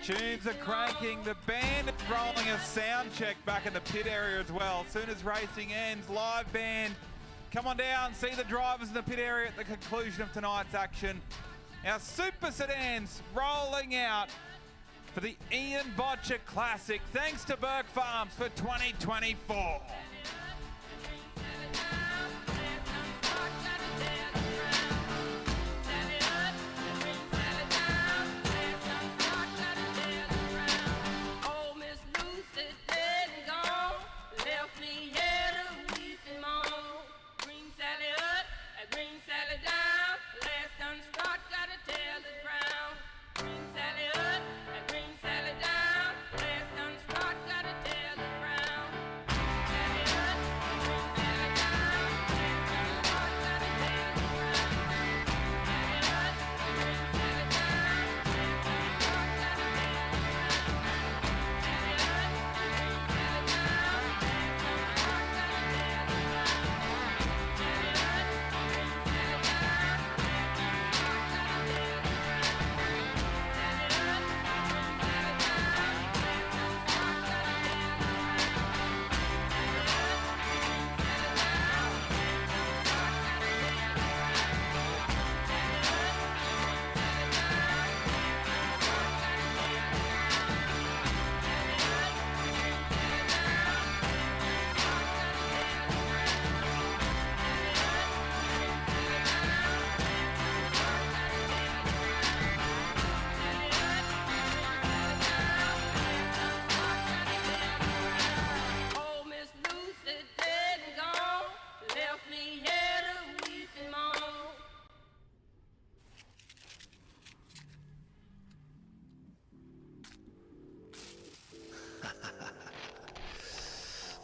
Tunes are cranking. The band is rolling a sound check back in the pit area as well. As soon as racing ends, live band, come on down, see the drivers in the pit area at the conclusion of tonight's action. Our Super Sedans rolling out for the Ian Boettcher Classic. Thanks to Burke Farms for 2024.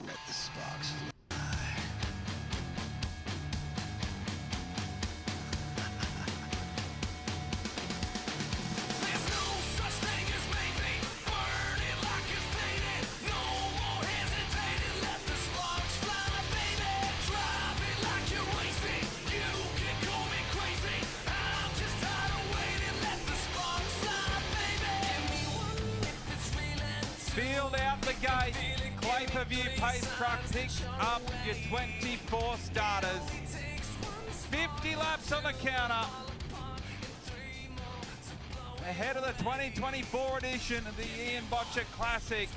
Let the sparks fly. There's no such thing as maybe. Burn it like it's faded. No more hesitating. Let the sparks fly, baby. Drive it like you're wasting. You can call me crazy. I'm just tired of waiting. Let the sparks fly, baby. Give me one if it's real. Field out the gate. Pay-per-view pace truck picks up your 24 starters. 50 laps on the counter. Ahead of the 2024 edition of the Ian Boettcher Classic.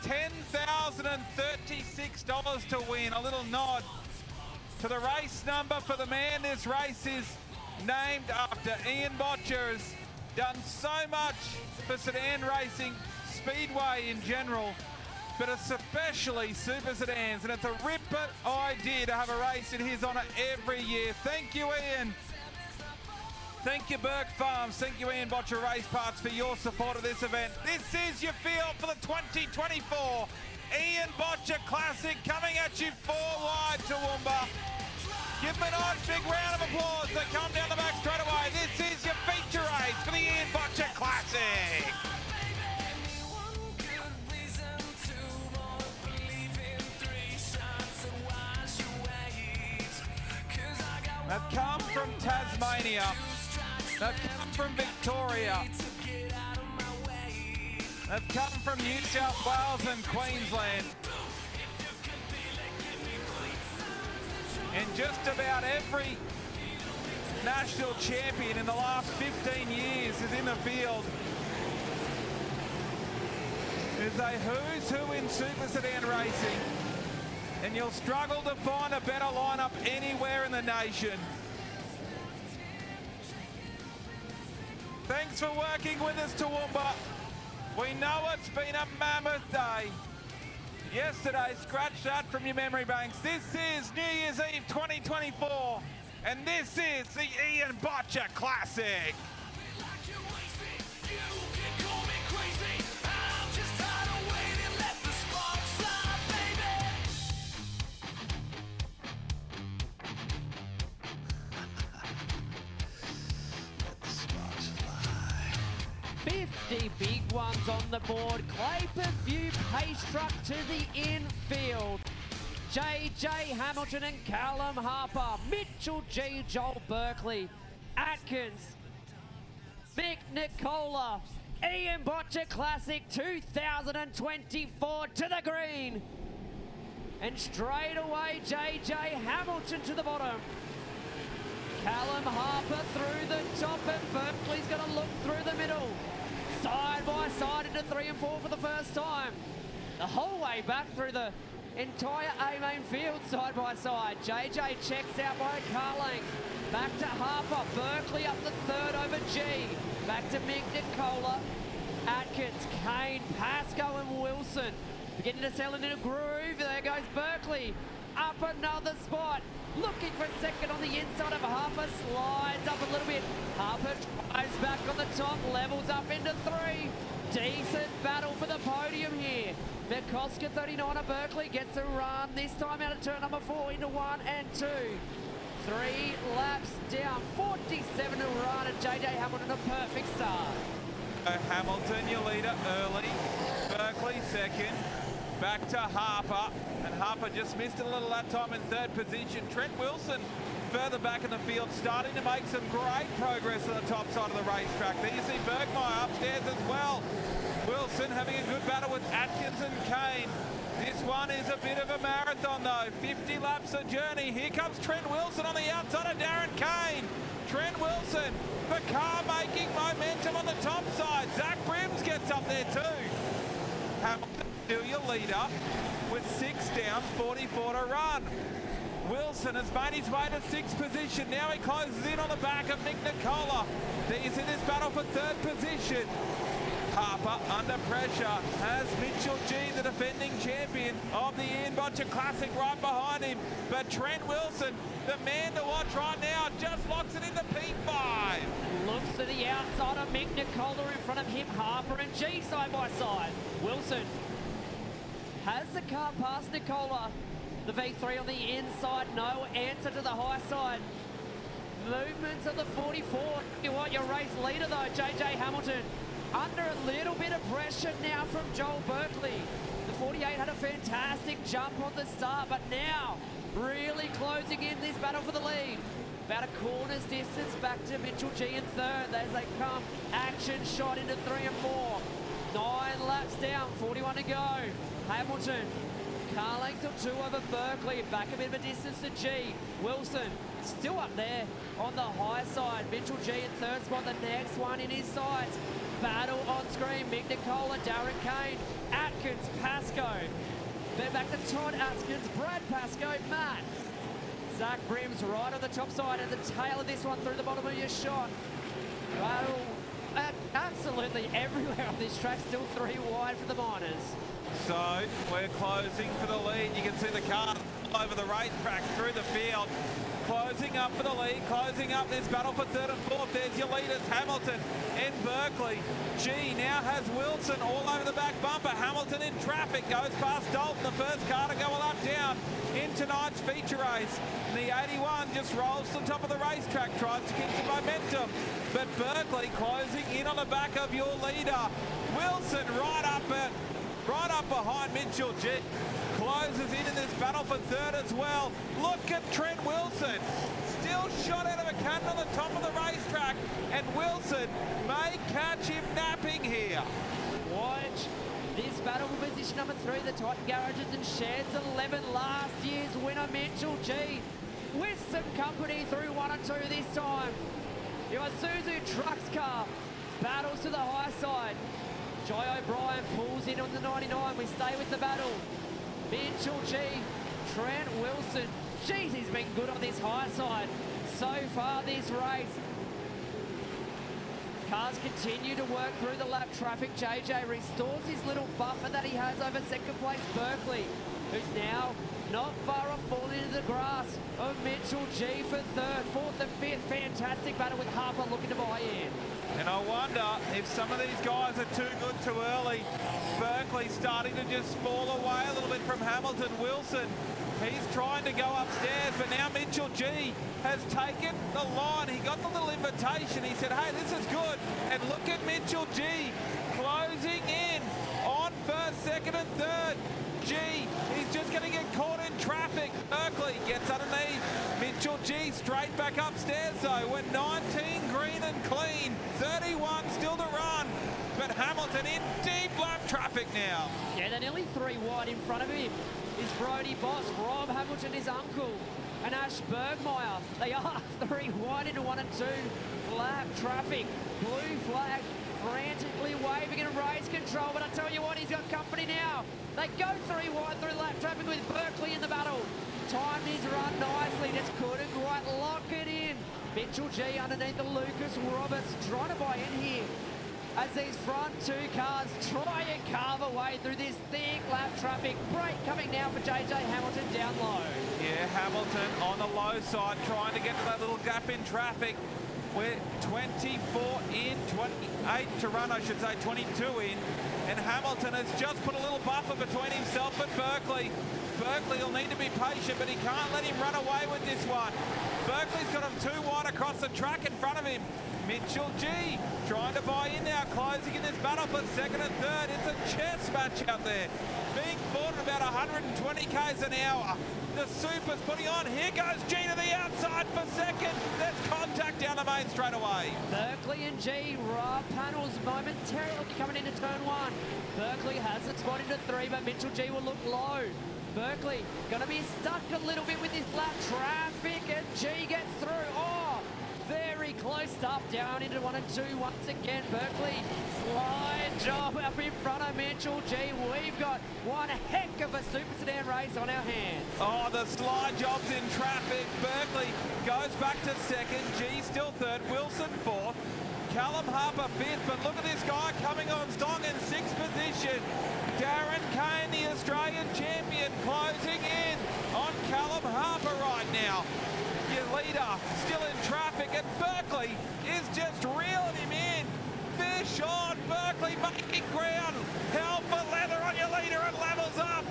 $10,036 to win. A little nod to the race number for the man this race is named after. Ian Boettcher has done so much for sedan racing, speedway in general, but especially Super Sedans, and it's a ripper idea to have a race in his honour every year. Thank you, Ian. Thank you, Burke Farms. Thank you, Ian Boettcher Race Parts, for your support of this event. This is your field for the 2024 Ian Boettcher Classic, coming at you 4 wide, Toowoomba. Give them a nice big round of applause. They come down the back straight away. This is your feature race for the Ian Boettcher Classic. They've come from Tasmania. They've come from Victoria. They've come from New South Wales and Queensland. And just about every national champion in the last 15 years is in the field. There's a who's who in Super Sedan racing, and you'll struggle to find a better lineup anywhere in the nation. Thanks for working with us, Toowoomba. We know it's been a mammoth day. Yesterday, scratch that from your memory banks. This is New Year's Eve 2024, and this is the Ian Boettcher Classic. Big ones on the board. Clay-per-view pace truck to the infield. JJ Hamilton and Callum Harper. Mitchell G. Joel Berkeley. Atkins. Mick Nicola, Ian Boettcher Classic 2024 to the green. And straight away, JJ Hamilton to the bottom. Callum Harper through the top, and Berkeley's going to look through the middle. Side by side into 3 and 4 for the first time. The whole way back through the entire A-main field, side by side. JJ checks out by a car length. Back to Harper, Berkeley up the third over G. Back to Mick Nicola, Atkins, Kane, Pascoe and Wilson. Beginning to settle into a groove. There goes Berkeley. Up another spot. Looking for a second on the inside of Harper. Slides up a little bit. Harper drives back on the top. Levels up into 3. Decent battle for the podium here. Mikoska 39 of Berkeley gets a run. This time out of turn number 4 into 1 and 2. 3 laps down. 47 to run, and JJ Hamilton a perfect start. Hamilton, your leader early. Berkeley second. Back to Harper, and Harper just missed a little that time in third position. Trent Wilson further back in the field, starting to make some great progress on the top side of the racetrack. There you see Bergmeyer upstairs as well. Wilson having a good battle with Atkins and Kane. This one is a bit of a marathon though. 50 laps a journey. Here comes Trent Wilson on the outside of Darren Kane. Trent Wilson, the car making momentum on the top side. Zach Brims gets up there too. Hamilton, still your leader with 6 down, 44 to run. Wilson has made his way to 6th position. Now he closes in on the back of Mick Nicola. He's in this battle for 3rd position. Harper under pressure has Mitchell G, the defending champion of the Ian Boettcher Classic, right behind him. But Trent Wilson, the man to watch right now, just locks it into P5. Looks to the outside of Mick Nicola, in front of him Harper and G side by side. Wilson has the car past Nicola. The V3 on the inside, no answer to the high side. Movements of the 44. You want your race leader though, JJ Hamilton. Under a little bit of pressure now from Joel Berkeley. The 48 had a fantastic jump on the start, but now really closing in this battle for the lead. About a corner's distance back to Mitchell G in 3rd as they come. Action shot into 3 and 4. 9 laps down, 41 to go. Hamilton, car length of 2 over Berkeley. Back a bit of a distance to G. Wilson still up there on the high side. Mitchell G in 3rd spot, the next one in his sights. Battle on screen, Mick Nicola, Darren Kane, Atkins, Pascoe. Then back to Todd Atkins, Brad Pascoe, Matt. Zach Brims right on the top side at the tail of this one through the bottom of your shot. Battle absolutely everywhere on this track, still 3 wide for the Miners. So we're closing for the lead. You can see the car all over the racetrack through the field. Closing up for the lead, closing up this battle for 3rd and 4th. There's your leaders, Hamilton and Berkeley. G now has Wilson all over the back bumper. Hamilton in traffic, goes past Dalton, the first car to go a lap down in tonight's feature race. And the 81 just rolls to the top of the racetrack, tries to keep some momentum. But Berkeley closing in on the back of your leader. Wilson right up behind Mitchell G. Closes in this battle for 3rd as well. Look at Trent Wilson. Still shot out of a cannon on the top of the racetrack. And Wilson may catch him napping here. Watch this battle for position number 3, the Titan Garages and Sheds 11, last year's winner Mitchell G. With some company through 1 and 2 this time. Your Isuzu Trucks car battles to the high side. Jai O'Brien pulls in on the 99. We stay with the battle. Mitchell G, Trent Wilson. Jeez, he's been good on this high side so far this race. Cars continue to work through the lap traffic. JJ restores his little buffer that he has over 2nd place Berkeley, who's now not far off falling into the grass of Mitchell G for 3rd, 4th and 5th. Fantastic battle with Harper looking to buy in. And I wonder if some of these guys are too good too early. Berkeley starting to just fall away a little bit from Hamilton. Wilson, he's trying to go upstairs, but now Mitchell G has taken the line. He got the little invitation. He said, hey, this is good. And look at Mitchell G closing in on 1st, 2nd and 3rd. G, he's just going to get caught in traffic. Berkeley gets underneath. Mitchell G straight back upstairs though. We're 19 green and clean, 31 still to run. But Hamilton in deep lap traffic now. Yeah, they're nearly 3 wide in front of him. Is Brody Boss, Rob Hamilton, his uncle, and Ash Bergmeyer. They are 3 wide into 1 and 2 lap traffic. Blue flag frantically waving in race control, but I tell you what, he's got company now. They go 3 wide through lap traffic with Berkeley in the battle. Timed his run nicely, just couldn't quite lock it in. Mitchell G underneath the Lucas Roberts trying to buy in here as these front 2 cars try and carve away through this thick lap traffic. Break coming now for JJ Hamilton down low. Yeah, Hamilton on the low side trying to get to that little gap in traffic. We're 24 in, 28 to run, I should say, 22 in. And Hamilton has just put a little buffer between himself and Berkeley. Berkeley will need to be patient, but he can't let him run away with this one. Berkeley's got him 2 wide across the track in front of him. Mitchell G trying to buy in now, closing in this battle for second and third. It's a chess match out there. Being fought at about 120 k's an hour. The Super's putting on. Here goes G to the outside for second. There's contact down the main straight away. Berkeley and G, raw panels momentarily coming into turn 1. Berkeley has it spot into 3, but Mitchell G will look low. Berkeley going to be stuck a little bit with this lap traffic, and G gets through. Oh, very close stuff down into 1 and 2 once again. Berkeley, slide job up in front of Mitchell G. We've got one heck of a super sedan race on our hands. Oh, the slide job's in traffic. Berkeley goes back to second. G still third. Wilson fourth. Callum Harper fifth. But look at this guy coming on strong in 6th position. Darren Kane, the Australian champion, closing in on Callum Harper right now. Your leader still in traffic, and Berkeley is just reeling him in. Fish on, Berkeley making ground. Hell for leather on your leader and levels up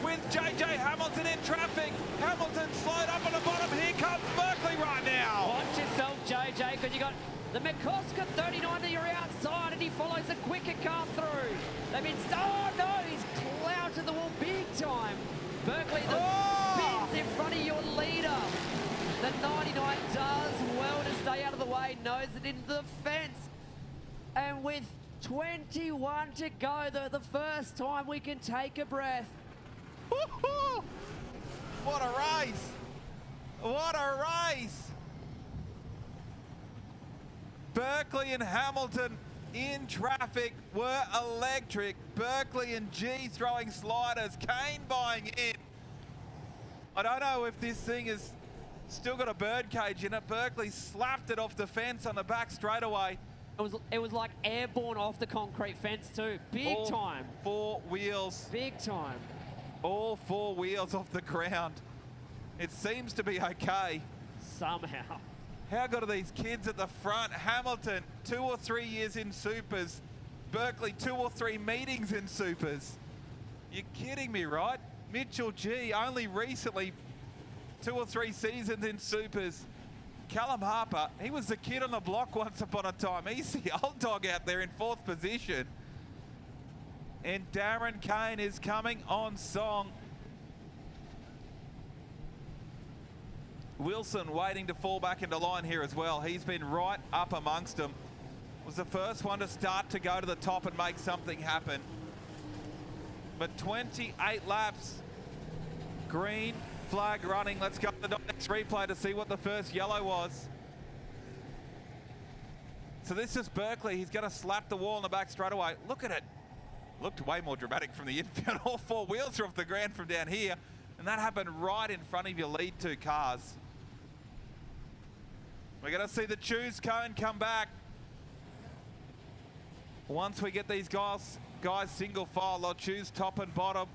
with JJ Hamilton in traffic. Hamilton slowed up on the bottom. Here comes Berkeley right now. Watch yourself, JJ, because you got the McCosker 39 to your outside, and he follows a quicker car through. They've been, oh no, he's clout to the wall big time. Berkeley, the spins in front of your leader. The 99 does well to stay out of the way, nose it into the fence. And with 21 to go, the first time we can take a breath. What a race! What a race! Berkeley and Hamilton in traffic were electric. Berkeley and G throwing sliders. Kane buying in. I don't know if this thing is still got a bird cage in it. Berkeley slapped it off the fence on the back straightaway. It was like airborne off the concrete fence too. Big time. 4 wheels. Big time. All 4 wheels off the ground. It seems to be okay. Somehow. How good are these kids at the front? Hamilton, 2 or 3 years in supers. Berkeley, 2 or 3 meetings in supers. You're kidding me, right? Mitchell G, only recently 2 or 3 seasons in supers. Callum Harper, he was the kid on the block once upon a time. He's the old dog out there in 4th position. And Darren Kane is coming on song. Wilson waiting to fall back into line here as well. He's been right up amongst them. Was the first one to start to go to the top and make something happen. But 28 laps. Green flag running. Let's go to the next replay to see what the first yellow was. So this is Berkeley. He's going to slap the wall in the back straight away. Look at it. Looked way more dramatic from the infield. All 4 wheels are off the ground from down here. And that happened right in front of your lead 2 cars. We're going to see the choose cone come back. Once we get these guys single file, they'll choose top and bottom.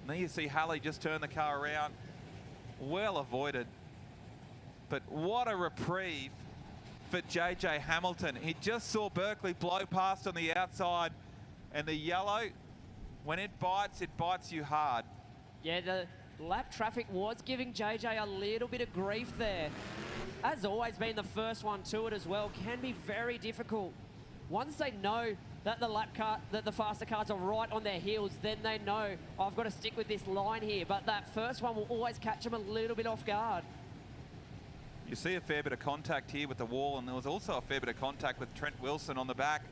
And then you see Halley just turn the car around. Well avoided. But what a reprieve for JJ Hamilton. He just saw Berkeley blow past on the outside, and the yellow, when it bites you hard. Yeah, the lap traffic was giving JJ a little bit of grief there. As always, being the first one to it as well can be very difficult. Once they know that the faster cars are right on their heels, then they know, I've got to stick with this line here. But that first one will always catch them a little bit off guard. You see a fair bit of contact here with the wall, and there was also a fair bit of contact with Trent Wilson on the back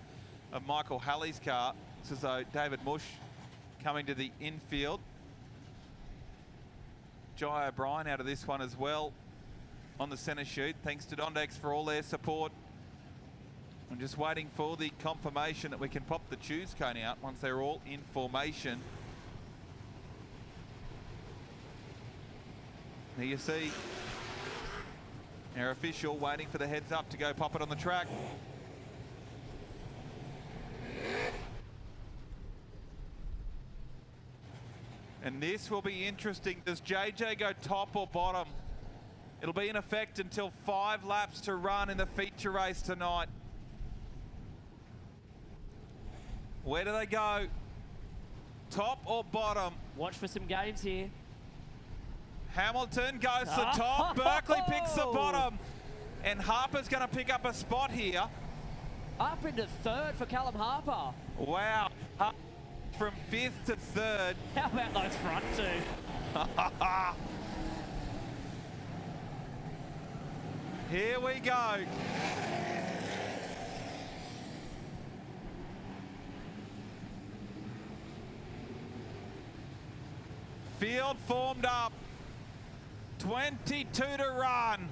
of Michael Halley's car. It's as though David Mush coming to the infield. Jai O'Brien out of this one as well on the centre chute. Thanks to Dondex for all their support. I'm just waiting for the confirmation that we can pop the choose cone out once they're all in formation. There you see our official waiting for the heads up to go pop it on the track. And this will be interesting. Does JJ go top or bottom? It'll be in effect until 5 laps to run in the feature race tonight. Where do they go? Top or bottom? Watch for some games here. Hamilton goes the top. Berkeley picks the bottom. And Harper's going to pick up a spot here. Up into third for Callum Harper. Wow. From 5th to 3rd. How about those front two? Here we go. Field formed up. 22 to run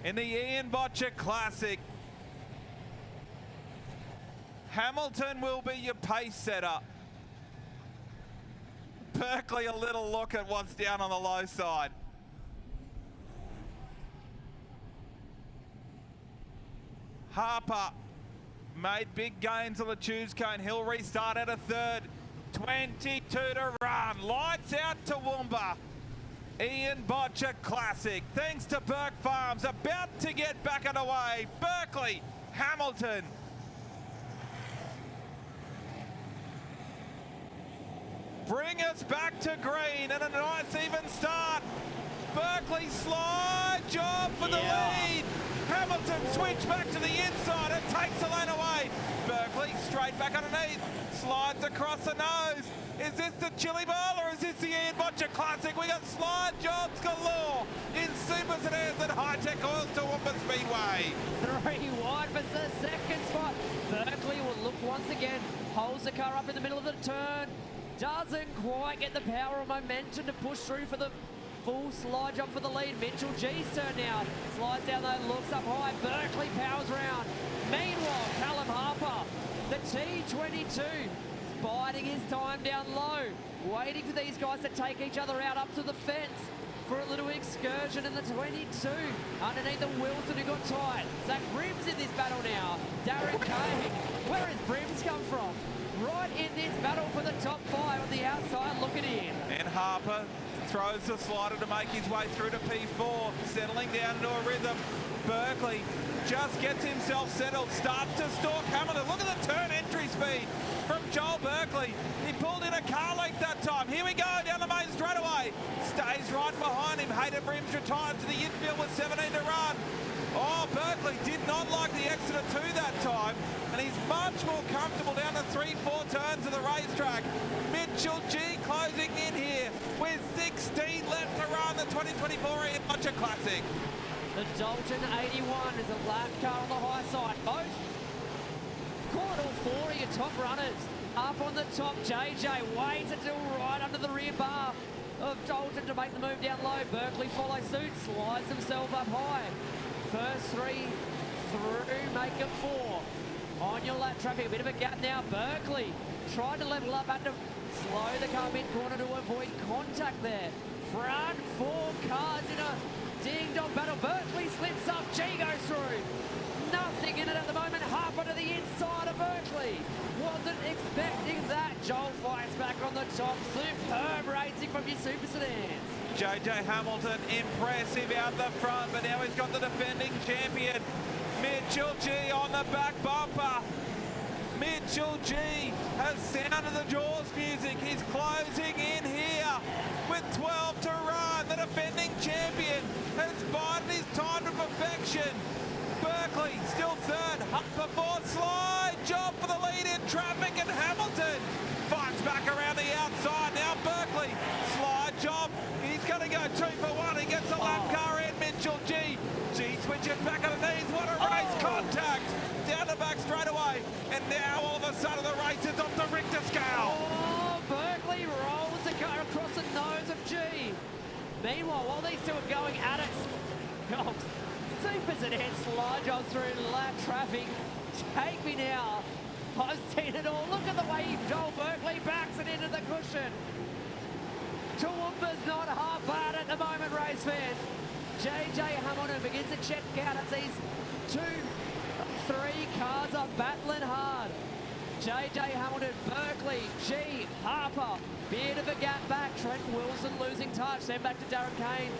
in the Ian Boettcher Classic. Hamilton will be your pace setter. Berkeley, a little look at what's down on the low side. Harper made big gains on the choose cone. He'll restart at a 3rd. 22 to run. Lights out Toowoomba. Ian Boettcher Classic. Thanks to Burke Farms. About to get back underway. Berkeley, Hamilton. Bring us back to green and a nice even start. Berkeley slide job for the lead. Hamilton switch back to the inside and takes the lane away. Berkeley straight back underneath. Slides across the nose. Is this the Chili Bowl or is this the Ian Boettcher Classic? We got slide jobs galore in Super Sedans at Hi-Tec Oils Toowoomba Speedway. 3 wide for the second spot. Berkeley will look once again. Holds the car up in the middle of the turn. Doesn't quite get the power or momentum to push through for the full slide job for the lead. Mitchell G's turn now. Slides down though, looks up high. Berkeley powers round. Meanwhile, Callum Harper, the T22, biding his time down low. Waiting for these guys to take each other out up to the fence for a little excursion in the 22. Underneath the Wilson who got tight. Zach Brims in this battle now. Darren Kane. Where has Brims come from? Right in this battle for the top 5 on the outside. Look at him. And Harper throws the slider to make his way through to P4, settling down into a rhythm. Berkeley just gets himself settled, starts to stalk Hamilton. Look at the turn entry speed from Joel Berkeley. He pulled in a car length that time. Here we go, down the main straightaway. Stays right behind him. Hayden Brims retires to the infield with 17 to run. Oh, Berkeley did not like the exit of 2 that time, and he's much more comfortable down the 3-4 turns of the racetrack. Mitchell G closing in here with 16 left to run the 2024 Ian Boettcher Classic. The Dalton 81 is a lap car on the high side. Most, call it all 4 of your top runners. Up on the top, JJ waits until right under the rear bar of Dalton to make the move down low. Berkeley follows suit, slides himself up high. First 3 through, make it 4. On your lap traffic, a bit of a gap now. Berkeley tried to level up, had to slow the car mid-corner to avoid contact there. Front 4 cars in a ding-dong battle. Berkeley slips up, G goes through. Nothing in it at the moment. Harper to the inside of Berkeley. Wasn't expecting that. Joel fights back on the top. Superb racing from your Super Sedans. JJ Hamilton impressive out the front, but now he's got the defending champion Mitchell G on the back bumper. Mitchell G has sounded the Jaws music. He's closing in here with 12 to run. The defending champion has bided his time to perfection. Berkeley still 3rd. Harper 4th. Slide job for the lead Meanwhile, while these two are going at it, oh, Super Sedan slide job through lap traffic. Take me now. I've seen it all. Look at the way Joel Berkeley backs it into the cushion. Toowoomba's not half bad at the moment, race fans. JJ Hamilton begins to check out as these 2-3 cars are battling hard. JJ Hamilton, Berkeley, G, Harper, bit of a gap back. Trent Wilson losing touch, then back to Darren Kane.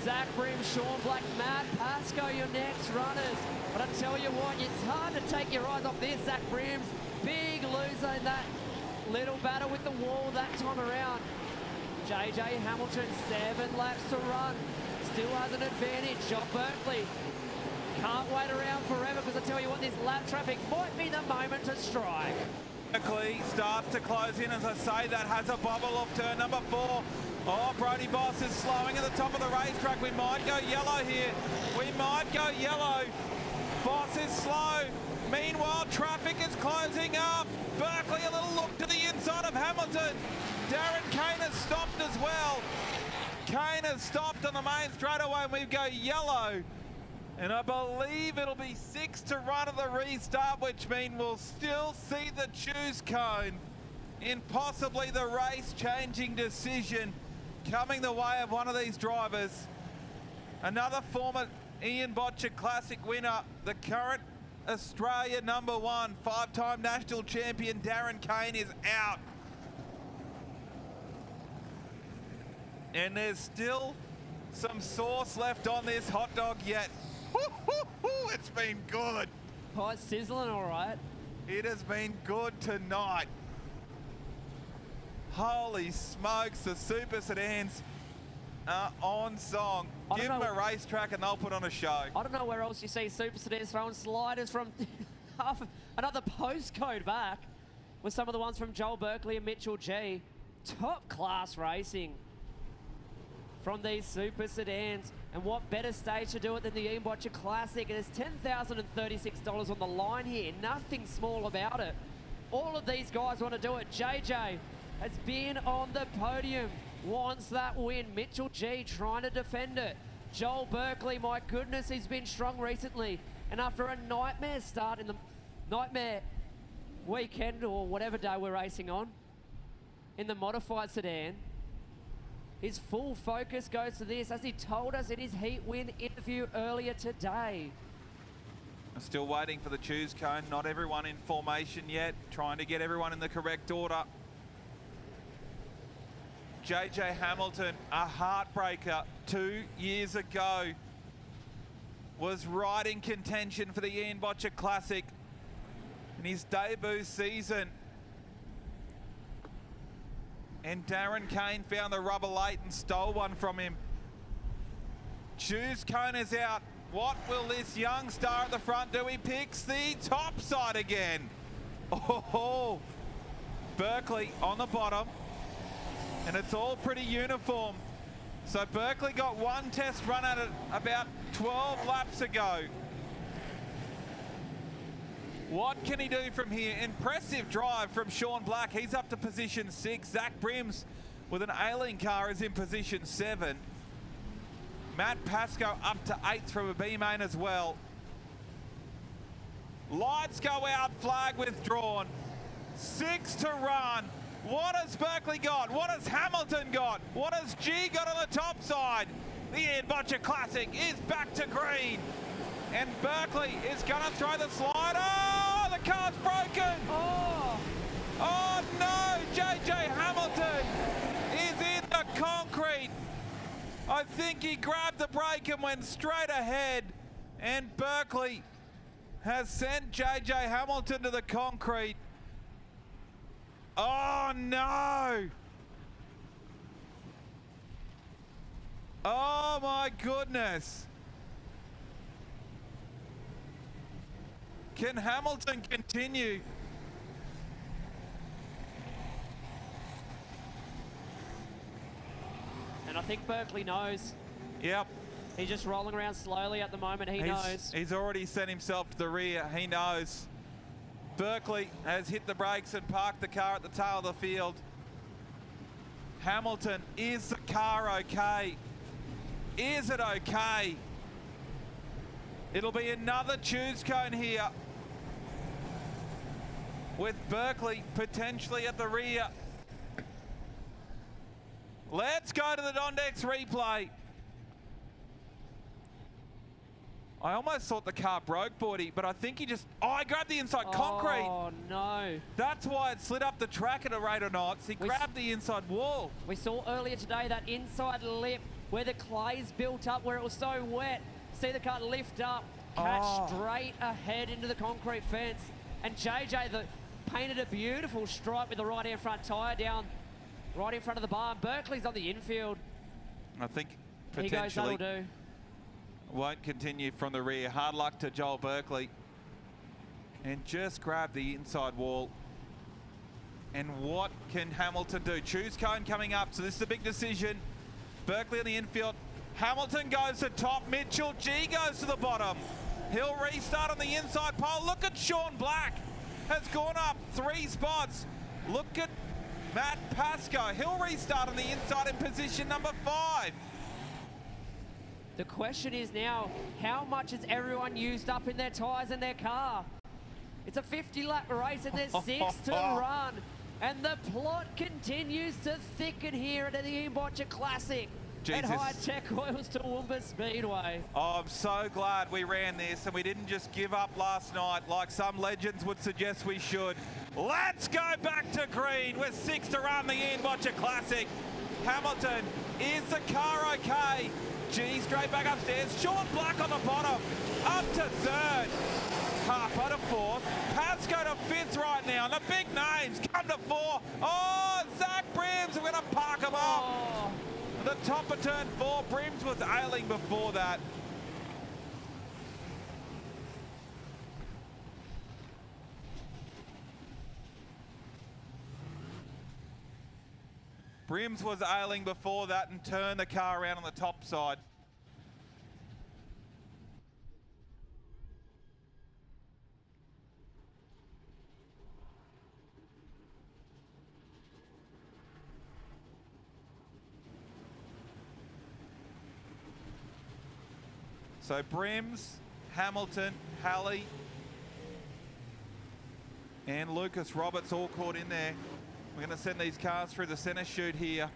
Zach Brim, Sean Black, Matt Pascoe, your next runners. But I tell you what, it's hard to take your eyes off this. Zach Brim's big loser in that little battle with the wall that time around. JJ Hamilton, 7 laps to run. Still has an advantage. John Berkeley can't wait around forever because I tell you what, this lap traffic might be the moment to strike. Berkeley starts to close in, as I say, that has a bubble off turn number 4. Oh, Brody Boss is slowing at the top of the racetrack. We might go yellow here. We might go yellow. Boss is slow. Meanwhile, traffic is closing up. Berkeley, a little look to the inside of Hamilton. Darren Kane has stopped as well. Kane has stopped on the main straightaway, and we go yellow. And I believe it'll be 6 to run at the restart, which means we'll still see the choose cone in possibly the race-changing decision coming the way of one of these drivers. Another former Ian Boettcher Classic winner, the current Australia #1, 5-time national champion Darren Kane is out. And there's still some sauce left on this hot dog yet. It's been good. Oh, it's sizzling all right. It has been good tonight. Holy smokes, the Super Sedans are on song. Give them a racetrack and they'll put on a show. I don't know where else you see Super Sedans throwing sliders from another postcode back with some of the ones from Joel Berkeley and Mitchell G. Top class racing from these Super Sedans. And what better stage to do it than the Ian Boettcher Classic? And there's $10,036 on the line here. Nothing small about it. All of these guys want to do it. JJ has been on the podium, wants that win. Mitchell G trying to defend it. Joel Berkeley, my goodness, he's been strong recently. And after a nightmare start in the nightmare weekend or whatever day we're racing on, in the modified sedan, his full focus goes to this, as he told us in his heat win interview earlier today. I'm still waiting for the choose cone. Not everyone in formation yet. Trying to get everyone in the correct order. JJ Hamilton, a heartbreaker 2 years ago, was right in contention for the Ian Boettcher Classic in his debut season. And Darren Kane found the rubber late and stole one from him. Choose cone is out. What will this young star at the front do? He picks the top side again. Oh, Berkeley on the bottom. And it's all pretty uniform. So Berkeley got one test run at it about 12 laps ago. What can he do from here? Impressive drive from Sean Black. He's up to position 6. Zach Brims with an ailing car is in position 7. Matt Pascoe up to 8th from a B-main as well. Lights go out, flag withdrawn. 6 to run. What has Berkeley got? What has Hamilton got? What has G got on the top side? The Ian Boettcher Classic is back to green. And Berkeley is going to throw the slide. Oh, the car's broken. Oh no, JJ Hamilton is in the concrete. I think he grabbed the brake and went straight ahead. And Berkeley has sent JJ Hamilton to the concrete. Oh no. Oh my goodness. Can Hamilton continue? And I think Berkeley knows. Yep. He's just rolling around slowly at the moment. He knows. He's already sent himself to the rear. He knows. Berkeley has hit the brakes and parked the car at the tail of the field. Hamilton, is the car okay? Is it okay? It'll be another choose cone here, with Berkeley potentially at the rear. Let's go to the Dondex replay. I almost thought the car broke, Boydie, but I think he just... Oh, I grabbed the inside concrete. Oh, no. That's why it slid up the track at a rate of knots. He grabbed the inside wall. We saw earlier today that inside lip where the clay's built up, where it was so wet. See the car lift up, catch straight ahead into the concrete fence. And JJ painted a beautiful stripe with the right-hand front tyre down right in front of the barn. Berkeley's on the infield. I think He goes, potentially that'll do. won't continue from the rear. Hard luck to Joel Berkeley. And just grab the inside wall. And what can Hamilton do? Choose cone coming up, so this is a big decision. Berkeley on the infield. Hamilton goes to top. Mitchell G goes to the bottom. He'll restart on the inside pole. Look at Sean Black. Has gone up 3 spots. Look at Matt Pascoe. He'll restart on the inside in position number 5. The question is now, how much has everyone used up in their tyres and their car? It's a 50-lap race and there's 6 to run. And the plot continues to thicken here at the Ian Boettcher Classic at Hi-Tec Oils Toowoomba Speedway. Oh, I'm so glad we ran this and we didn't just give up last night like some legends would suggest we should. Let's go back to green with 6 to run the Ian Boettcher Classic. Hamilton, is the car okay? G straight back upstairs. Sean Black on the bottom, up to 3rd. Harper to 4th. Pascoe to 5th right now. And the big names come to 4. Oh, Zach Brims, we're going to park him up. The top of turn 4. Brims was ailing before that. Brims was ailing before that and turned the car around on the top side. So Brims, Hamilton, Halley, and Lucas Roberts all caught in there. We're going to send these cars through the centre chute here.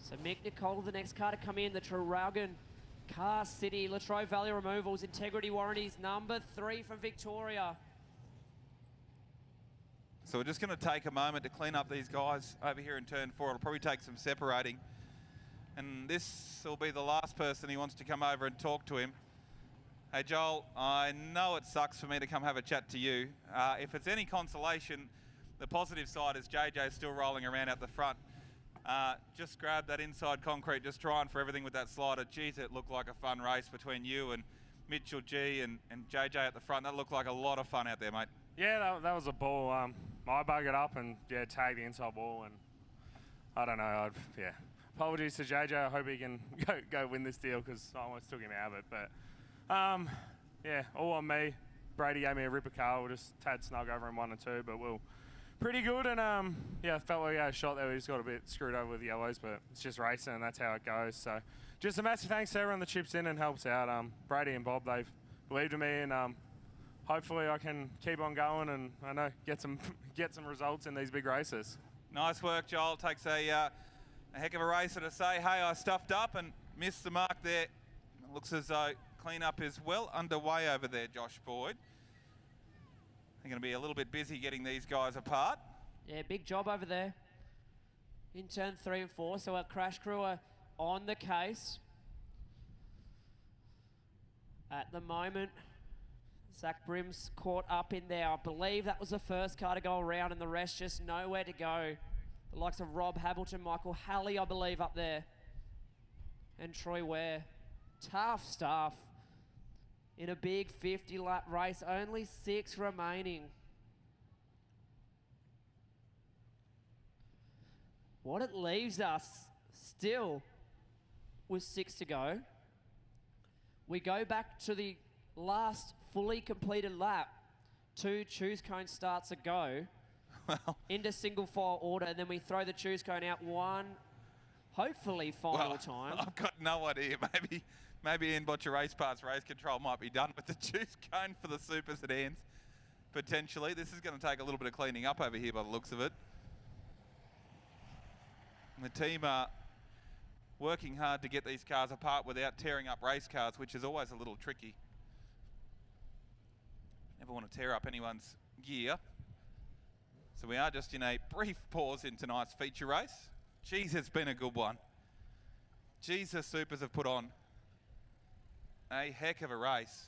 So Mick Nicole, the next car to come in, the Traralgon Car City Latrobe Valley Removals Integrity Warranties, number 3 from Victoria. So we're just going to take a moment to clean up these guys over here in turn 4. It'll probably take some separating. And this will be the last person who wants to come over and talk to him. Hey Joel, I know it sucks for me to come have a chat to you. If it's any consolation, the positive side is JJ's still rolling around out the front. Just grab that inside concrete, just trying for everything with that slider. Geez, it looked like a fun race between you and Mitchell G and JJ at the front. That looked like a lot of fun out there, mate. Yeah, that was a ball. I buggered up and tagged the inside wall, and I don't know. Apologies to JJ. I hope he can go win this deal because I almost took him out of it. But all on me. Brady gave me a ripper car. We'll just tad snug over in 1 and 2, but we'll. Pretty good, and felt like we had a shot there. We just got a bit screwed over with the yellows, but it's just racing, and that's how it goes. So, just a massive thanks to everyone that chips in and helps out. Brady and Bob, they've believed in me, and hopefully I can keep on going, and I know get some results in these big races. Nice work, Joel. Takes a heck of a racer to say, hey, I stuffed up and missed the mark there. It looks as though cleanup is well underway over there, Josh Boyd. They're going to be a little bit busy getting these guys apart. Yeah, big job over there in turn 3 and 4. So our crash crew are on the case. At the moment, Zach Brims caught up in there. I believe that was the first car to go around and the rest just nowhere to go. The likes of Rob Hamilton, Michael Halley, I believe, up there. And Troy Ware. Tough stuff. in a big 50-lap race. Only 6 remaining. What it leaves us still with 6 to go. We go back to the last fully completed lap. 2 choose cone starts a go. Well, Into single file order, and then we throw the choose cone out one, hopefully final time. I've got no idea. Maybe Ian Boettcher Race Pass Race Control might be done with the choose cone for the Super Sedans. Potentially. This is going to take a little bit of cleaning up over here by the looks of it. The team are working hard to get these cars apart without tearing up race cars, which is always a little tricky. Never want to tear up anyone's gear. So we are just in a brief pause in tonight's feature race. Geez, it's been a good one. Geez, the Supers have put on a heck of a race.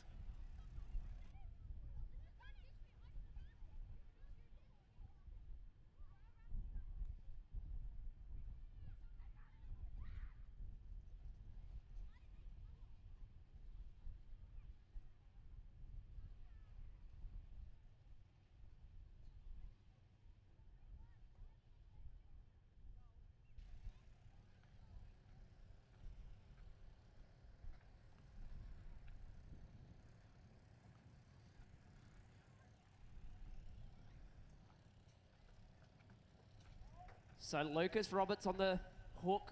So Lucas Roberts on the hook.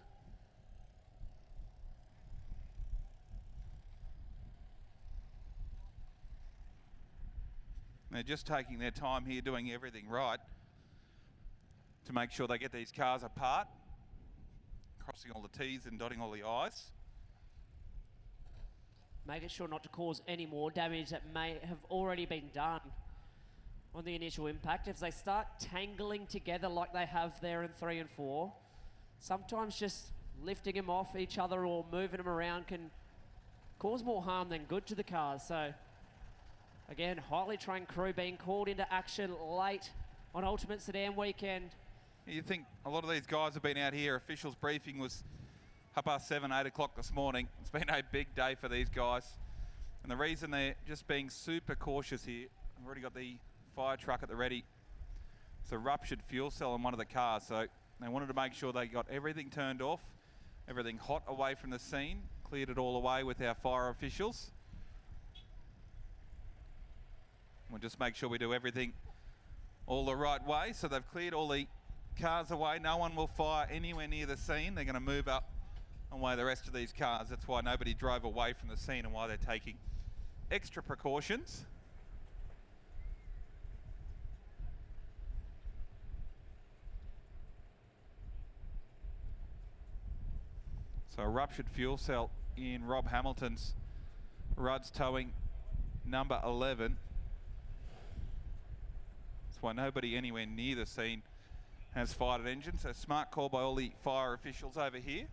They're just taking their time here, doing everything right to make sure they get these cars apart, crossing all the T's and dotting all the I's. Making sure not to cause any more damage that may have already been done on the initial impact. If they start tangling together like they have there in 3 and 4, sometimes just lifting them off each other or moving them around can cause more harm than good to the cars. So again, highly trained crew being called into action late on Ultimate Sedan weekend. You think a lot of these guys have been out here. Officials briefing was 7:30, 8 o'clock this morning. It's been a big day for these guys. And the reason they're just being super cautious here, I've already got the fire truck at the ready. It's a ruptured fuel cell in one of the cars, so they wanted to make sure they got everything turned off, everything hot away from the scene, cleared it all away with our fire officials. We'll just make sure we do everything all the right way. So they've cleared all the cars away. No one will fire anywhere near the scene. They're going to move up and away the rest of these cars. That's why nobody drove away from the scene and why they're taking extra precautions. So a ruptured fuel cell in Rob Hamilton's Rudd's Towing number 11. That's why nobody anywhere near the scene has fired an engine. So smart call by all the fire officials over here.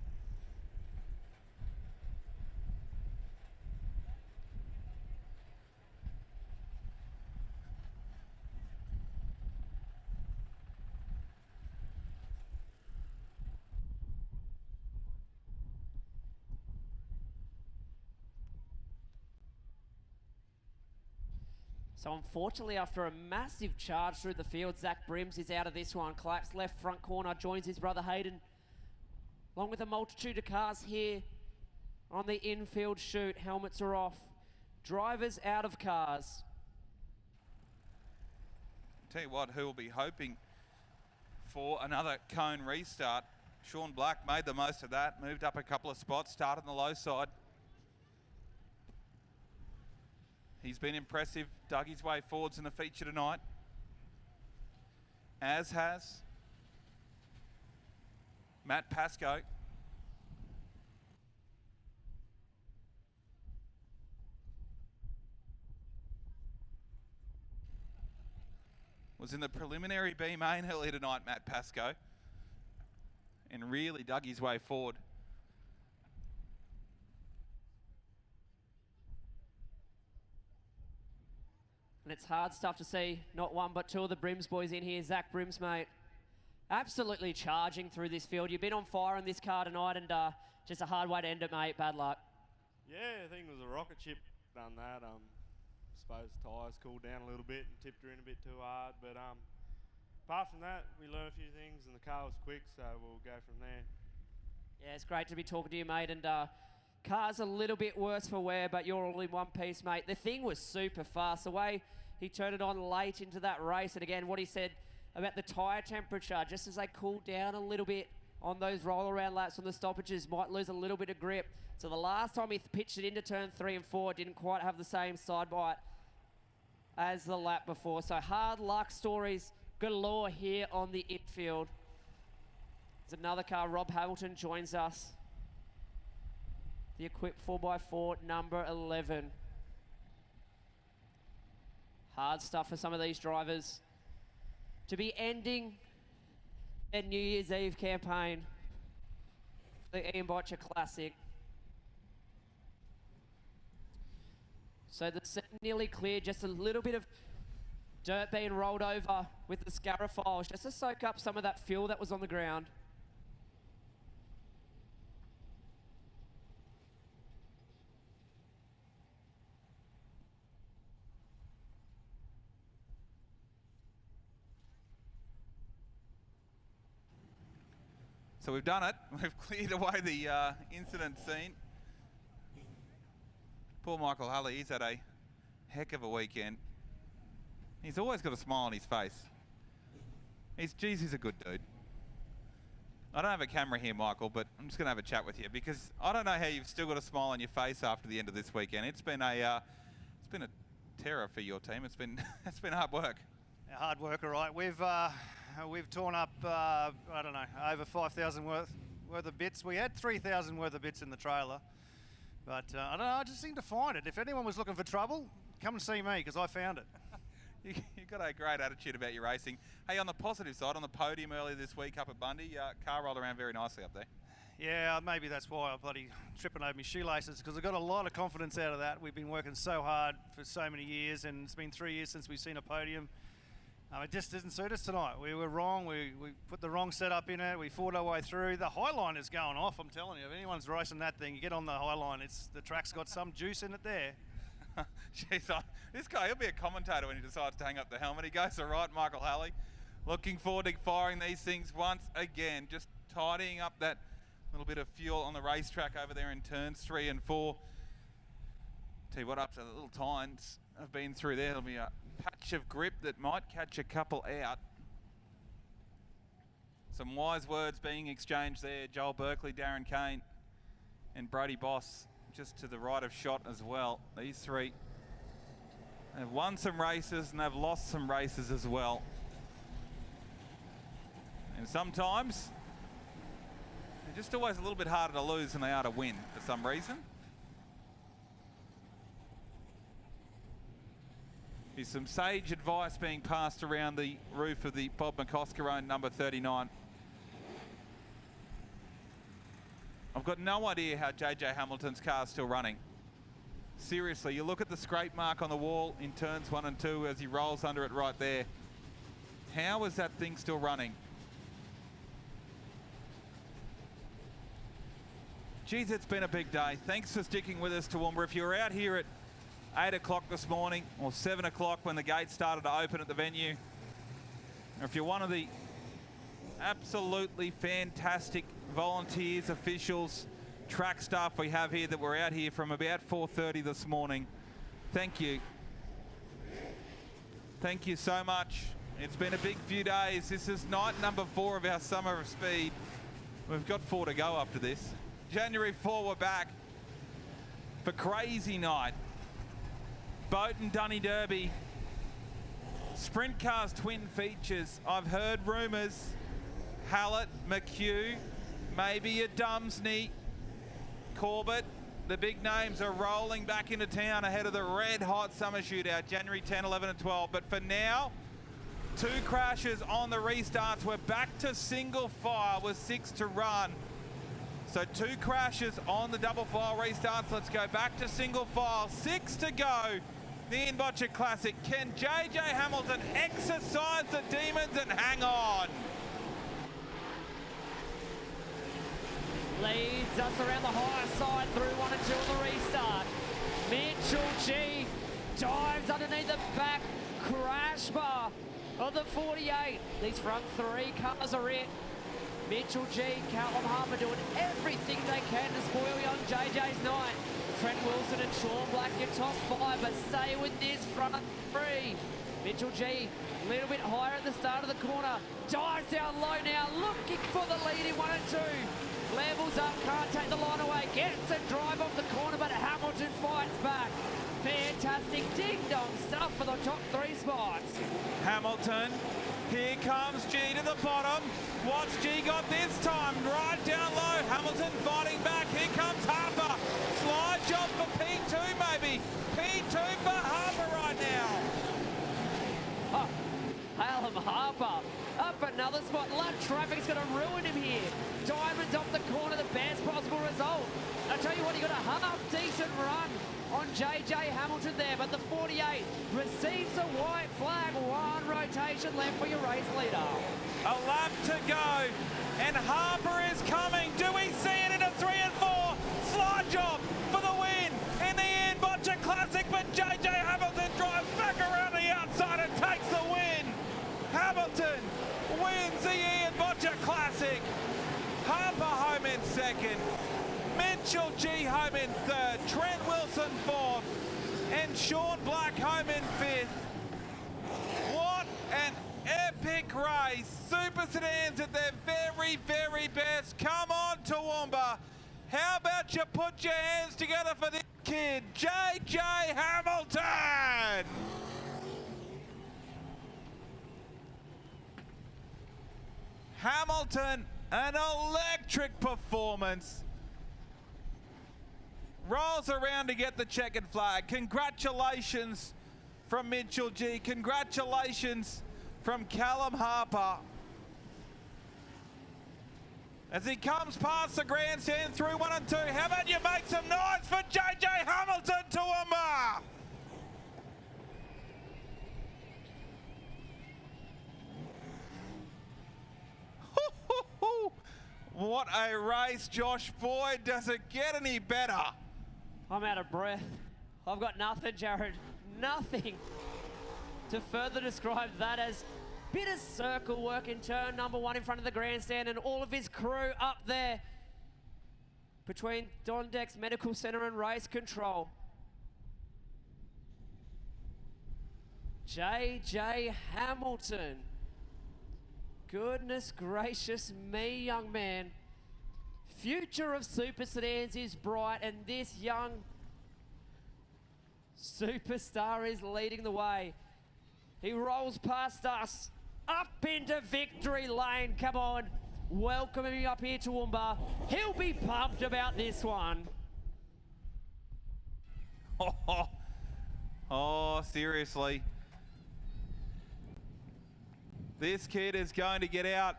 So unfortunately, after a massive charge through the field, Zach Brims is out of this one. Collapsed left front corner, joins his brother Hayden. Along with a multitude of cars here on the infield chute. Helmets are off. Drivers out of cars. Tell you what, who will be hoping for another cone restart. Sean Black made the most of that, moved up a couple of spots, started on the low side. He's been impressive, dug his way forwards in the feature tonight, as has Matt Pascoe. Was in the preliminary B main earlier tonight, Matt Pascoe, and really dug his way forward. And it's hard stuff to see not one but two of the Brims boys in here. Zach Brims, mate, absolutely charging through this field. You've been on fire in this car tonight, and just a hard way to end it, mate. Bad luck. Yeah, I think it was a rocket ship. done that. Suppose tyres cooled down a little bit and tipped her in a bit too hard. But apart from that, we learned a few things, and the car was quick, so we'll go from there. Yeah, it's great to be talking to you, mate. And car's a little bit worse for wear, but you're all in one piece, mate. The thing was super fast. The way he turned it on late into that race, and again, what he said about the tyre temperature, just as they cooled down a little bit on those roll-around laps on the stoppages, might lose a little bit of grip. So the last time he pitched it into turn 3 and 4, didn't quite have the same side bite as the lap before. So hard luck stories galore here on the infield. There's another car. Rob Hamilton joins us. The equipped 4x4, number 11. Hard stuff for some of these drivers to be ending their New Year's Eve campaign for the Ian Boettcher Classic. So the set nearly cleared, just a little bit of dirt being rolled over with the scarifiles just to soak up some of that fuel that was on the ground. So we've done it. We've cleared away the incident scene. Poor Michael Hulley, he's had a heck of a weekend. He's always got a smile on his face. Geez, he's a good dude. I don't have a camera here, Michael, but I'm just going to have a chat with you because I don't know how you've still got a smile on your face after the end of this weekend. It's been a terror for your team. It's been hard work. Yeah, hard work, all right. We've torn up I don't know, over 5,000 worth of bits. We had 3,000 worth of bits in the trailer, but I don't know. I just seem to find it. If anyone was looking for trouble, come and see me because I found it. You've got a great attitude about your racing. Hey, on the positive side, on the podium earlier this week up at Bundy, car rolled around very nicely up there. Yeah, maybe that's why I'm bloody tripping over my shoelaces because I got a lot of confidence out of that. We've been working so hard for so many years, and it's been 3 years since we've seen a podium. It just didn't suit us tonight. We were wrong. We put the wrong setup in it. We fought our way through. The high line is going off, I'm telling you. If anyone's racing that thing, you get on the high line, the track's got some juice in it there. Jeez, this guy, he'll be a commentator when he decides to hang up the helmet. He goes all right, Michael Hulley. Looking forward to firing these things once again. Just tidying up that little bit of fuel on the racetrack over there in turns 3 and 4. Tell you what, up to the little tines have been through there. There'll be a patch of grip that might catch a couple out. Some wise words being exchanged there. Joel Berkeley, Darren Kane, and Brody Boss just to the right of shot as well. These three have won some races and they've lost some races as well. And sometimes they're just always a little bit harder to lose than they are to win for some reason. There's some sage advice being passed around the roof of the Bob McCosker-owned number 39. I've got no idea how JJ Hamilton's car's still running. Seriously, you look at the scrape mark on the wall in turns 1 and 2 as he rolls under it right there. How is that thing still running? Geez, it's been a big day. Thanks for sticking with us, Toowoomba. If you were out here at 8 o'clock this morning or 7 o'clock when the gates started to open at the venue, or if you're one of the absolutely fantastic volunteers, officials, track staff we have here that were out here from about 4:30 this morning, thank you. Thank you so much. It's been a big few days. This is night number 4 of our Summer of Speed. We've got 4 to go after this. January 4, we're back for crazy night. Boat and Dunny Derby. Sprint Cars twin features. I've heard rumours. Hallett, McHugh, maybe a Dumsney, Corbett. The big names are rolling back into town ahead of the red-hot summer shootout, January 10, 11 and 12. But for now, 2 crashes on the restarts. We're back to single file with 6 to run. So 2 crashes on the double file restarts. Let's go back to single file. 6 to go. The Ian Boettcher Classic. Can JJ Hamilton exercise the demons and hang on? Leads us around the higher side through 1 and 2 on the restart. Mitchell G dives underneath the back crash bar of the 48. These front three cars are it. Mitchell G, Callum Harper doing everything they can to spoil young JJ's night. Trent Wilson and Sean Black, your top five, but stay with this front three. Mitchell G, a little bit higher at the start of the corner. Dives down low now, looking for the lead in 1 and 2. Levels up, can't take the line away. Gets a drive off the corner, but Hamilton fights back. Fantastic ding-dong stuff for the top three spots. Hamilton, here comes G to the bottom. What's G got this time? Right down low, Hamilton fighting back. Here comes Harper. Slide job for P2 maybe. P2 for Harper right now. Oh, Callum Harper up another spot. Love traffic's going to ruin him here. Diamonds off the corner, the best possible result. I tell you what, he got a half-decent run on JJ Hamilton there, but the 48 receives a white flag. One rotation left for your race leader. A lap to go, and Harper is coming. Do we see it in a 3 and 4? Slide job for the win in the Ian Boettcher Classic, but JJ Hamilton drives back around the outside and takes the win. Hamilton wins the Ian Boettcher Classic. Harper home in second. Mitchell G home in third. Trent Wilson fourth. And Sean Black home in fifth. What an epic race. Super Sedans at their very, very best. Come on, Toowoomba. How about you put your hands together for this kid, JJ Hamilton? Hamilton, an electric performance. Rolls around to get the checkered flag. Congratulations from Mitchell G. Congratulations from Callum Harper. As he comes past the grandstand through 1 and 2, how about you make some noise for JJ Hamilton, Toowoomba? What a race, Josh. Boy, does it get any better. I'm out of breath. I've got nothing, Jared. Nothing to further describe that as bit of circle work in turn number 1 in front of the grandstand and all of his crew up there between Dondex Medical Center and Race Control. JJ Hamilton. Goodness gracious me, young man. Future of Super Sedans is bright, and this young superstar is leading the way. He rolls past us, up into victory lane. Come on, welcome him up here to Toowoomba. He'll be pumped about this one. Oh, seriously. This kid is going to get out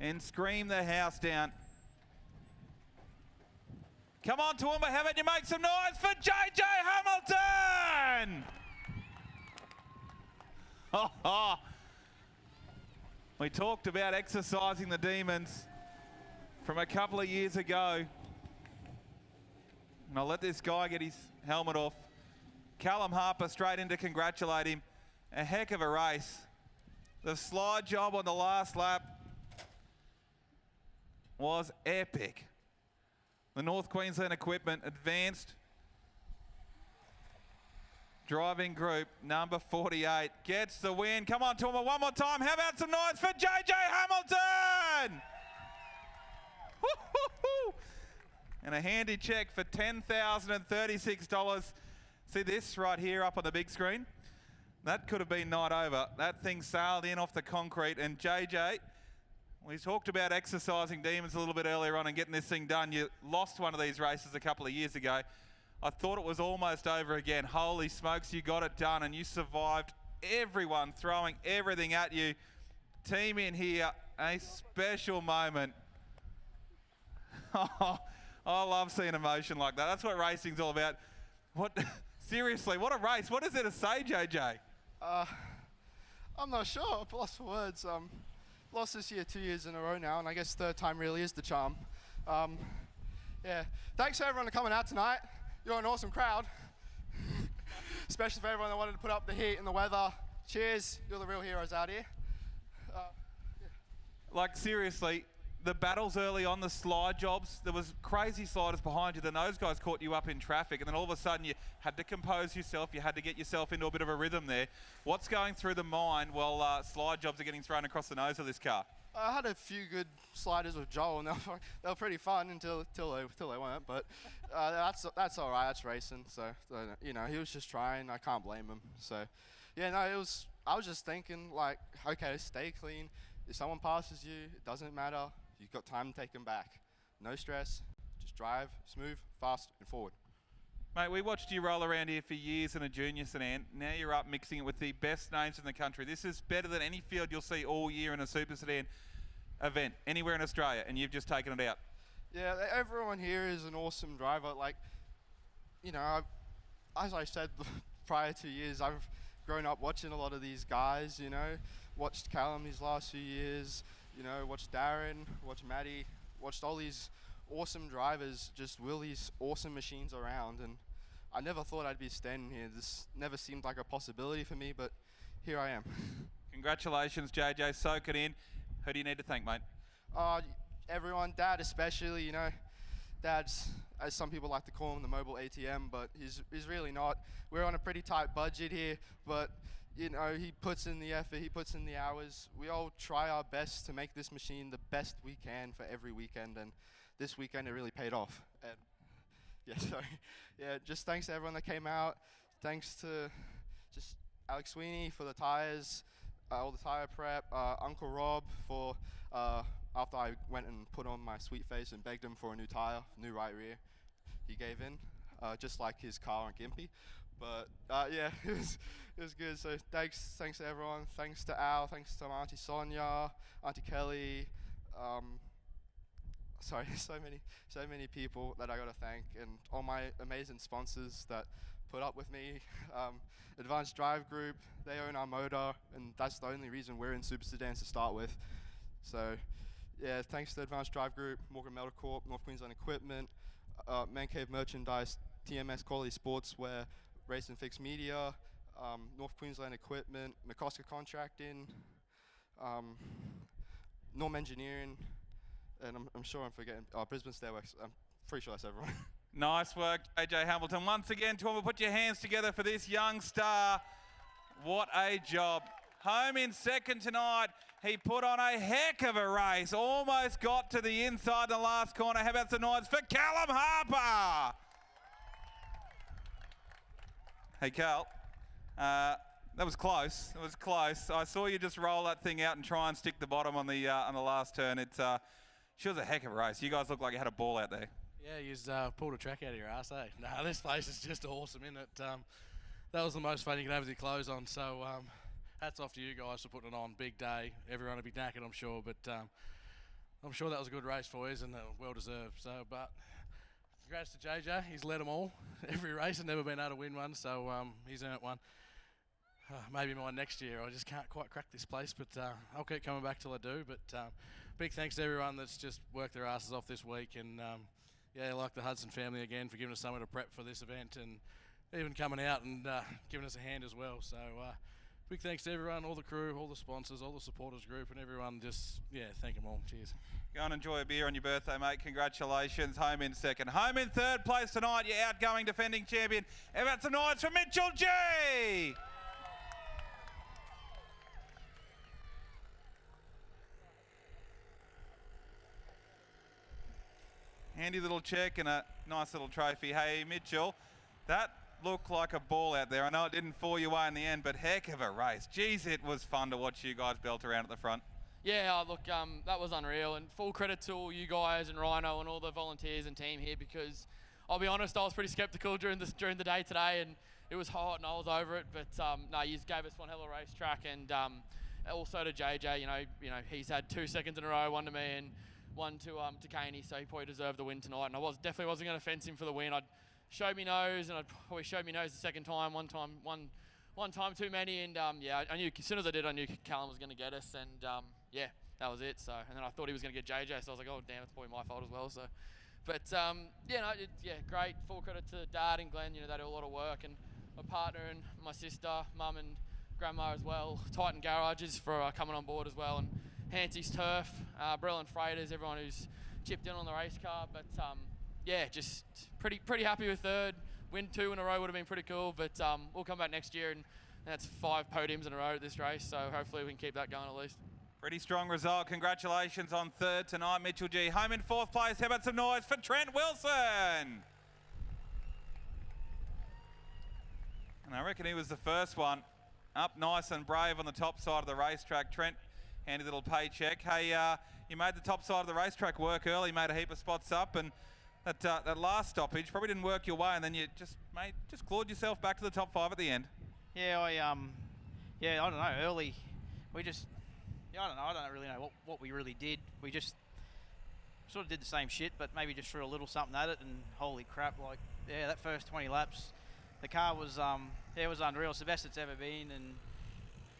and scream the house down. Come on, Toowoomba, how about you make some noise for JJ Hamilton? We talked about exercising the demons from a couple of years ago. And I'll let this guy get his helmet off. Callum Harper straight in to congratulate him. A heck of a race. The slide job on the last lap was epic. The North Queensland Equipment Advanced Driving Group, number 48, gets the win. Come on, Toowoomba, one more time. How about some noise for JJ Hamilton? Woo-hoo-hoo. And a handy check for $10,036. See this right here up on the big screen? That could have been night over. That thing sailed in off the concrete, and JJ, we talked about exercising demons a little bit earlier on and getting this thing done. You lost one of these races a couple of years ago. I thought it was almost over again. Holy smokes, you got it done, and you survived everyone throwing everything at you. Team in here, a special moment. Oh, I love seeing emotion like that. That's what racing's all about. What? Seriously, what a race. What is there to say, JJ? I'm not sure. I've lost for words. Lost this year 2 years in a row now, and I guess third time really is the charm. Yeah. Thanks to everyone for coming out tonight. You're an awesome crowd. especially for everyone that wanted to put up the heat and the weather. Cheers, you're the real heroes out here. Like, seriously, the battles early on, the slide jobs, there was crazy sliders behind you, then those guys caught you up in traffic, and then all of a sudden you had to compose yourself, you had to get yourself into a bit of a rhythm there. What's going through the mind while slide jobs are getting thrown across the nose of this car? I had a few good sliders with Joel, and they were pretty fun until they weren't. But that's all right. That's racing. So you know, he was just trying. I can't blame him. So yeah, no, it was. I was just thinking like, okay, stay clean. If someone passes you, it doesn't matter. You've got time to take them back. No stress. Just drive smooth, fast, and forward. Mate, we watched you roll around here for years in a junior sedan. Now you're up mixing it with the best names in the country. This is better than any field you'll see all year in a super sedan event anywhere in Australia, and you've just taken it out. Yeah, everyone here is an awesome driver. Like, you know, as I said prior 2 years, I've grown up watching a lot of these guys, you know, watched Callum these last few years, you know, watched Darren, watched Maddie, watched all these awesome drivers just wheel these awesome machines around, and I never thought I'd be standing here. This never seemed like a possibility for me, but here I am. Congratulations, JJ. Soak it in. Who do you need to thank, mate? Everyone, Dad especially, you know. Dad's, as some people like to call him, the mobile ATM, but he's really not. We're on a pretty tight budget here, but you know, he puts in the effort, he puts in the hours. We all try our best to make this machine the best we can for every weekend, and this weekend it really paid off. And yeah, sorry. Yeah, just thanks to everyone that came out. Thanks to just Alex Sweeney for the tires, all the tire prep, Uncle Rob for after I went and put on my sweet face and begged him for a new tire, new right rear. He gave in, just like his car on Gimpy. But yeah, it was good. So thanks to everyone. Thanks to Al. Thanks to Auntie Sonia, Auntie Kelly. Sorry, so many people that I got to thank, and all my amazing sponsors that put up with me. Advanced Drive Group, they own our motor, and that's the only reason we're in Super Sedans to start with. So yeah, thanks to Advanced Drive Group, Morgan Metal Corp, North Queensland Equipment, Man Cave Merchandise, TMS Quality Sportswear, Race and Fix Media, North Queensland Equipment, McCosker Contracting, Norm Engineering, and I'm sure I'm forgetting, Brisbane Stairworks. I'm pretty sure that's everyone. Nice work, JJ Hamilton. Once again, Toowoomba, put your hands together for this young star. What a job. Home in second tonight. He put on a heck of a race. Almost got to the inside in the last corner. How about some noise for Callum Harper? Hey, Cal. That was close. It was close. I saw you just roll that thing out and try and stick the bottom on the last turn. She was a heck of a race. You guys looked like you had a ball out there. Yeah, you pulled a track out of your ass, eh? Nah, this place is just awesome, isn't it? That was the most fun you could have with your clothes on. So hats off to you guys for putting it on. Big day. Everyone will be knackered, I'm sure. But I'm sure that was a good race for you and well deserved. So, but congrats to JJ. He's led them all. Every race and never been able to win one. So he's earned one. Maybe mine next year. I just can't quite crack this place, but I'll keep coming back till I do. But big thanks to everyone that's just worked their asses off this week, and yeah, like the Hudson family again for giving us somewhere to prep for this event, and even coming out and giving us a hand as well. So big thanks to everyone, all the crew, all the sponsors, all the supporters group, and everyone. Just thank them all. Cheers. Go and enjoy a beer on your birthday, mate. Congratulations. Home in second. Home in third place tonight, your outgoing defending champion. How about some noise for Mitchell G? Handy little check and a nice little trophy. Hey, Mitchell, that looked like a ball out there. I know it didn't fall your way in the end, but heck of a race. Geez, it was fun to watch you guys belt around at the front. Yeah, look, that was unreal, and full credit to all you guys and Rhino and all the volunteers and team here, because I'll be honest, I was pretty skeptical during the day today, and it was hot and I was over it. But no, you gave us one hell of a racetrack, and also to JJ. You know, he's had 2 seconds in a row, one to me and one to Caney, so he probably deserved the win tonight. And I definitely wasn't going to fence him for the win. I'd show me nose, and I'd probably show me nose the second time. One time too many, and yeah, I knew as soon as I did, I knew Callum was going to get us, and yeah, that was it. So, and then I thought he was going to get JJ, so I was like, oh damn, it's probably my fault as well. So, but yeah, no, great. Full credit to Dad and Glenn. You know, they do a lot of work, and my partner and my sister, mum and grandma as well. Titan Garages for coming on board as well, and Hansy's Turf, Brilliant Freighters, everyone who's chipped in on the race car. But yeah, just pretty happy with third. Win 2 in a row would have been pretty cool, but we'll come back next year, and that's 5 podiums in a row at this race, so hopefully we can keep that going at least. Pretty strong result. Congratulations on third tonight, Mitchell G. Home in 4th place. How about some noise for Trent Wilson? And I reckon he was the first one up nice and brave on the top side of the racetrack. Trent, handy little paycheck. Hey, you made the top side of the racetrack work early, made a heap of spots up, and that last stoppage probably didn't work your way, and then you just clawed yourself back to the top 5 at the end. Yeah, I don't know. Early, we just, I don't really know what we really did. We just sort of did the same shit, but maybe just threw a little something at it, and holy crap, like, yeah, that first 20 laps, the car was, it was unreal. It's the best it's ever been, and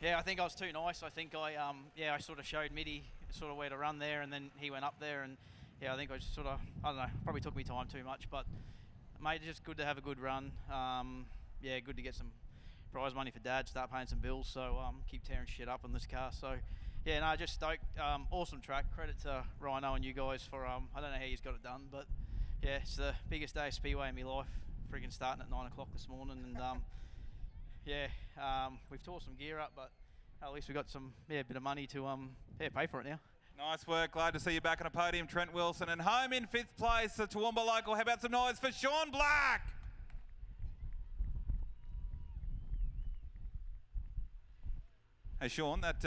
yeah, I think I was too nice. I think I sort of showed Mitty sort of where to run there, and then he went up there, and yeah, I think I just sort of, I don't know, probably took me time too much, but mate, it's just good to have a good run. Yeah, good to get some prize money for Dad, start paying some bills, so keep tearing shit up on this car. So yeah, no, just stoked. Awesome track. Credit to Rhino and you guys for I don't know how you've got it done, but yeah, it's the biggest day of Speedway in my life. Freaking starting at 9 o'clock this morning, and yeah, we've tore some gear up, but at least we got some bit of money to pay for it now. Nice work. Glad to see you back on a podium, Trent Wilson. And home in 5th place, the Toowoomba local. How about some noise for Sean Black? Hey, Sean, that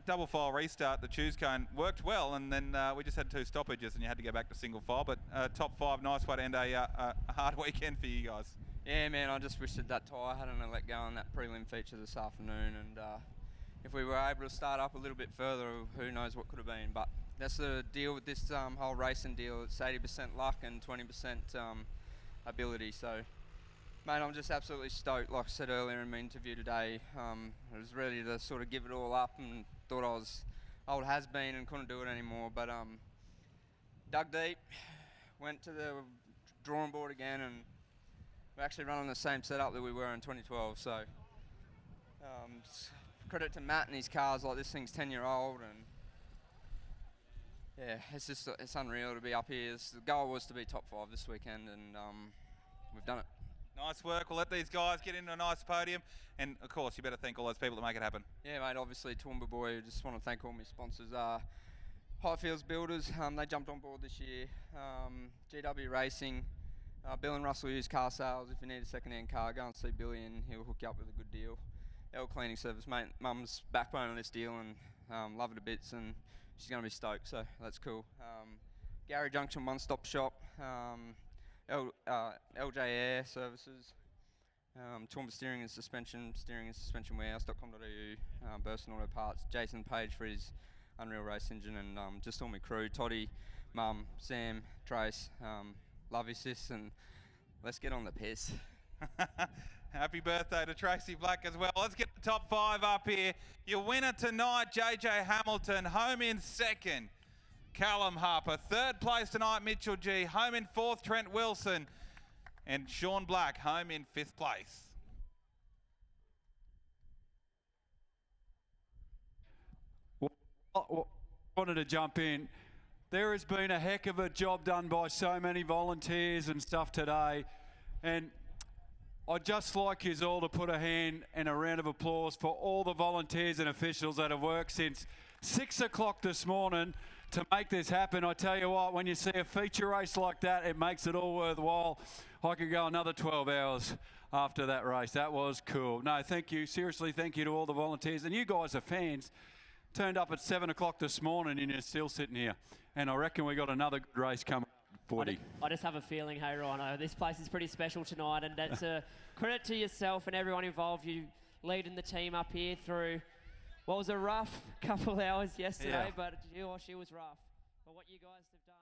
double file restart, the choose cone, worked well, and then we just had 2 stoppages and you had to go back to single file. But top 5, nice way to end a hard weekend for you guys. Yeah, man, I just wish that tyre hadn't let go on that prelim feature this afternoon, and if we were able to start up a little bit further, who knows what could have been. But that's the deal with this whole racing deal. It's 80% luck and 20% ability. So, mate, I'm just absolutely stoked. Like I said earlier in my interview today, I was ready to sort of give it all up and thought I was old has-been and couldn't do it anymore. But dug deep, went to the drawing board again, and we're actually running the same setup that we were in 2012. So, credit to Matt and his cars. Like, this thing's 10-year-old, and yeah, it's unreal to be up here. The goal was to be top 5 this weekend, and we've done it. Nice work. We'll let these guys get into a nice podium, and of course you better thank all those people that make it happen. Yeah, mate, obviously Toowoomba boy. Just want to thank all my sponsors. Highfields Builders, they jumped on board this year. GW Racing, Bill and Russell Used Car Sales. If you need a second-hand car, go and see Billy and he'll hook you up with a good deal. L Cleaning Service, mate, Mum's backbone on this deal, and love it to bits, and she's going to be stoked, so that's cool. Gary Junction One Stop Shop, LJ Air Services, Toowoomba Steering and Suspension Warehouse.com.au, Burson Auto Parts, Jason Page for his Unreal Race engine, and just all my crew, Toddy, Mum, Sam, Trace, love you sis, and let's get on the piss. Happy birthday to Tracy Black as well. Let's get the top 5 up here. Your winner tonight, JJ Hamilton. Home in 2nd, Callum Harper. 3rd place tonight, Mitchell G. Home in 4th, Trent Wilson. And Sean Black, home in 5th place. Wanted to jump in. There has been a heck of a job done by so many volunteers and stuff today. And I'd just like you all to put a hand and a round of applause for all the volunteers and officials that have worked since 6 o'clock this morning to make this happen. I tell you what, when you see a feature race like that, it makes it all worthwhile. I could go another 12 hours after that race. That was cool. No, thank you. Seriously, thank you to all the volunteers. And you guys are fans. Turned up at 7 o'clock this morning and you're still sitting here. And I reckon we got another good race coming. 40. I just have a feeling, hey Rhino, this place is pretty special tonight, and that's a credit to yourself and everyone involved. You leading the team up here through what was a rough couple hours yesterday, but she was rough. But what you guys have done.